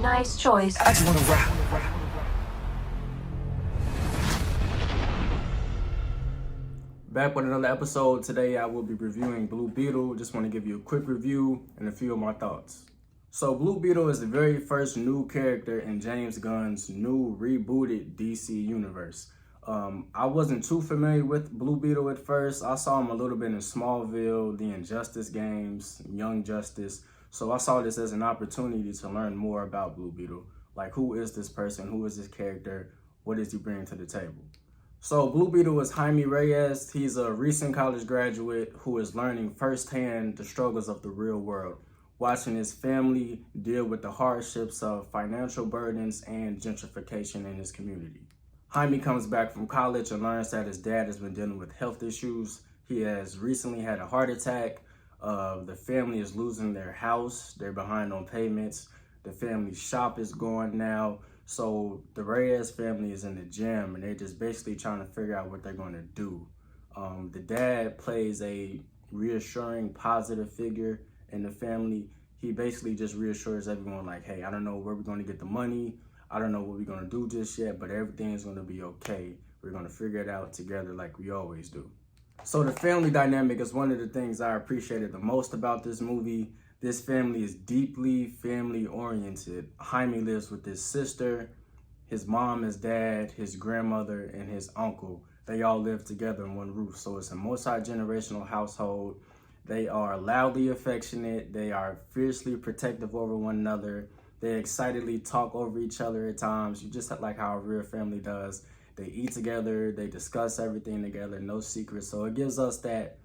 Nice choice. I just wanna rap. Back with another episode. Today I will be reviewing Blue Beetle. Just want to give you a quick review and a few of my thoughts. So Blue Beetle is the very first new character in James Gunn's new rebooted DC universe. I wasn't too familiar with Blue Beetle at first. I saw him a little bit in Smallville, the Injustice games, Young Justice. So I saw this as an opportunity to learn more about Blue Beetle. Like, who is this person? Who is this character? What does he bring to the table? So Blue Beetle is Jaime Reyes. He's a recent college graduate who is learning firsthand the struggles of the real world, watching his family deal with the hardships of financial burdens and gentrification in his community. Jaime comes back from college and learns that his dad has been dealing with health issues. He has recently had a heart attack. The family is losing their house. They're behind on payments. The family shop is gone now. So the Reyes family is in the gym and they're just basically trying to figure out what they're going to do. The dad plays a reassuring, positive figure in the family. He basically just reassures everyone like, hey, I don't know where we're going to get the money. I don't know what we're going to do just yet, but everything's going to be okay. We're going to figure it out together like we always do. So the family dynamic is one of the things I appreciated the most about this movie. This family is deeply family oriented. Jaime lives with his sister, his mom, his dad, his grandmother, and his uncle. They all live together in one roof. So it's a multi-generational household. They are loudly affectionate. They are fiercely protective over one another. They excitedly talk over each other at times. You just like how a real family does. They eat together. They discuss everything together. No secrets. So it gives us that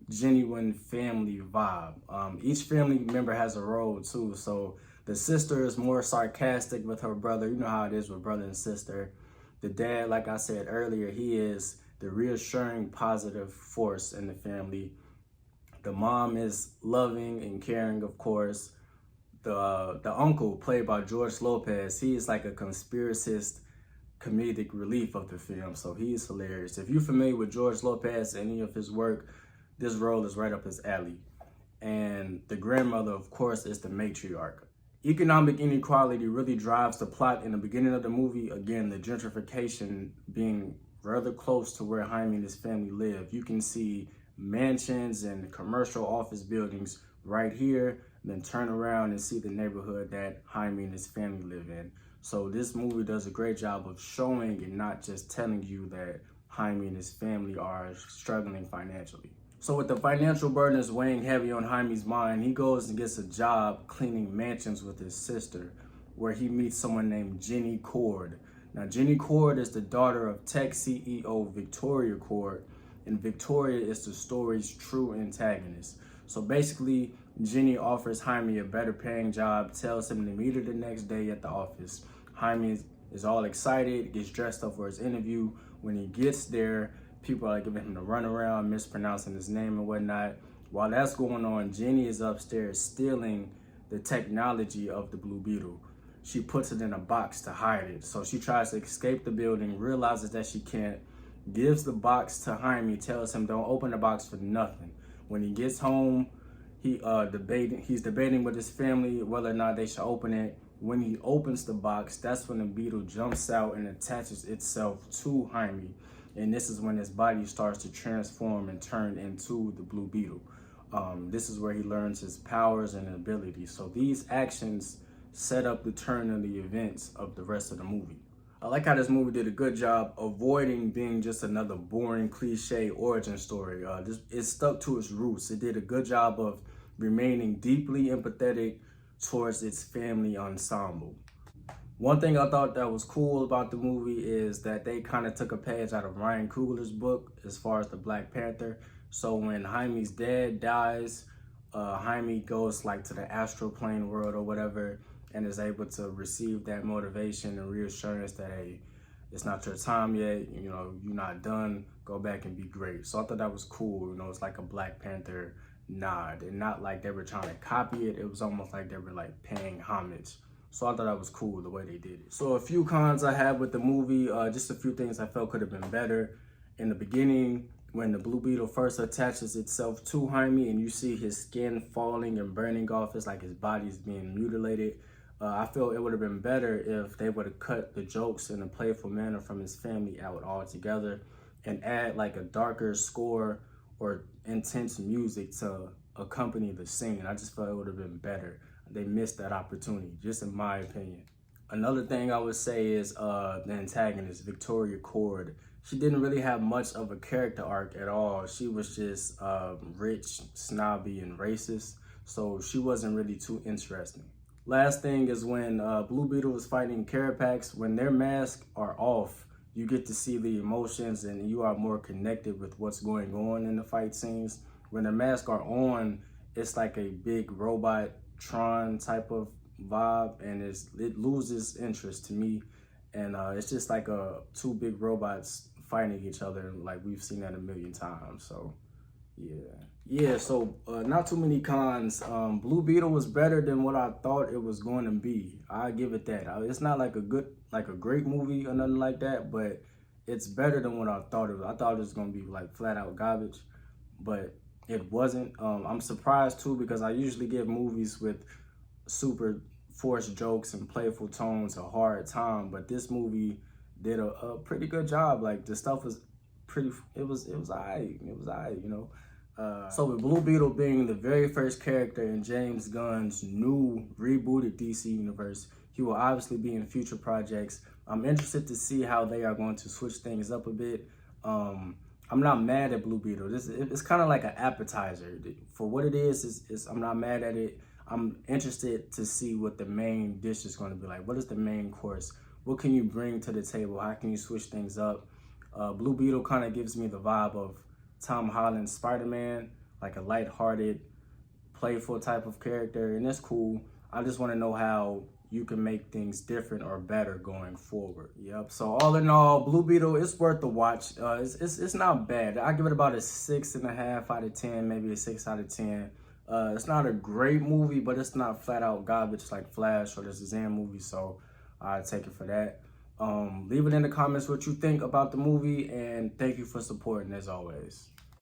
genuine family vibe. Each family member has a role too. So the sister is more sarcastic with her brother. You know how it is with brother and sister. The dad, like I said earlier, he is the reassuring positive force in the family. The mom is loving and caring, of course. The uncle, played by George Lopez, he is like a conspiracist comedic relief of the film. So he's hilarious. If you're familiar with George Lopez, any of his work, this role is right up his alley. And the grandmother, of course, is the matriarch. Economic inequality really drives the plot in the beginning of the movie. Again, the gentrification being rather close to where Jaime and his family live. You can see mansions and commercial office buildings right here, then turn around and see the neighborhood that Jaime and his family live in. So this movie does a great job of showing and not just telling you that Jaime and his family are struggling financially. So with the financial burdens weighing heavy on Jaime's mind, he goes and gets a job cleaning mansions with his sister, where he meets someone named Jenny Cord. Now, Jenny Cord is the daughter of tech CEO Victoria Cord, and Victoria is the story's true antagonist. So basically, Jenny offers Jaime a better paying job, tells him to meet her the next day at the office. Jaime is all excited, gets dressed up for his interview. When he gets there, people are giving him the runaround, mispronouncing his name and whatnot. While that's going on, Jenny is upstairs stealing the technology of the Blue Beetle. She puts it in a box to hide it. So she tries to escape the building, realizes that she can't, gives the box to Jaime, tells him don't open the box for nothing. When he gets home, he's debating with his family whether or not they should open it. When he opens the box, that's when the beetle jumps out and attaches itself to Jaime. And this is when his body starts to transform and turn into the Blue Beetle. This is where he learns his powers and abilities. So these actions set up the turn of the events of the rest of the movie. I like how this movie did a good job avoiding being just another boring cliche origin story. It stuck to its roots. It did a good job of remaining deeply empathetic towards its family ensemble. One thing I thought that was cool about the movie is that they kind of took a page out of Ryan Coogler's book as far as the Black Panther. So when Jaime's dad dies, Jaime goes like to the astral plane world or whatever and is able to receive that motivation and reassurance that, hey, it's not your time yet, you're not done, go back and be great. So I thought that was cool. It's like a Black Panther nod, and not like they were trying to copy it. It was almost like they were like paying homage. So I thought that was cool the way they did it. So a few cons I have with the movie, just a few things I felt could have been better. In the beginning, when the Blue Beetle first attaches itself to Jaime and you see his skin falling and burning off, it's like his body is being mutilated. I feel it would have been better if they would have cut the jokes in a playful manner from his family out altogether and add like a darker score or intense music to accompany the scene. I just felt it would have been better. They missed that opportunity, just in my opinion. Another thing I would say is the antagonist, Victoria Cord. She didn't really have much of a character arc at all. She was just rich, snobby, and racist. So she wasn't really too interesting. Last thing is when Blue Beetle was fighting Carapax, when their masks are off, you get to see the emotions and you are more connected with what's going on in the fight scenes. When their masks are on, it's like a big robot Tron type of vibe, and it loses interest to me. And it's just like two big robots fighting each other, like we've seen that a million times. So yeah, so not too many cons. Blue Beetle was better than what I thought it was going to be. I give it that. It's not like a great movie or nothing like that, but it's better than what I thought it was. I thought it was going to be like flat out garbage, but it wasn't. I'm surprised too, because I usually give movies with super forced jokes and playful tones a hard time, but this movie did a pretty good job. Like the stuff was it was alright. It was alright, you know. So with Blue Beetle being the very first character in James Gunn's new rebooted DC universe, he will obviously be in future projects. I'm interested to see how they are going to switch things up a bit. I'm not mad at Blue Beetle. It's kind of like an appetizer. For what it is I'm not mad at it. I'm interested to see what the main dish is going to be like. What is the main course? What can you bring to the table? How can you switch things up? Blue Beetle kind of gives me the vibe of Tom Holland's Spider-Man, like a lighthearted, playful type of character, and that's cool. I just want to know how you can make things different or better going forward. Yep. So all in all, Blue Beetle, it's worth the watch. It's not bad. I give it about a 6.5 out of 10, maybe a 6 out of 10. It's not a great movie, but it's not flat out garbage like Flash or the Shazam movie. So I take it for that. Leave it in the comments what you think about the movie, and thank you for supporting as always.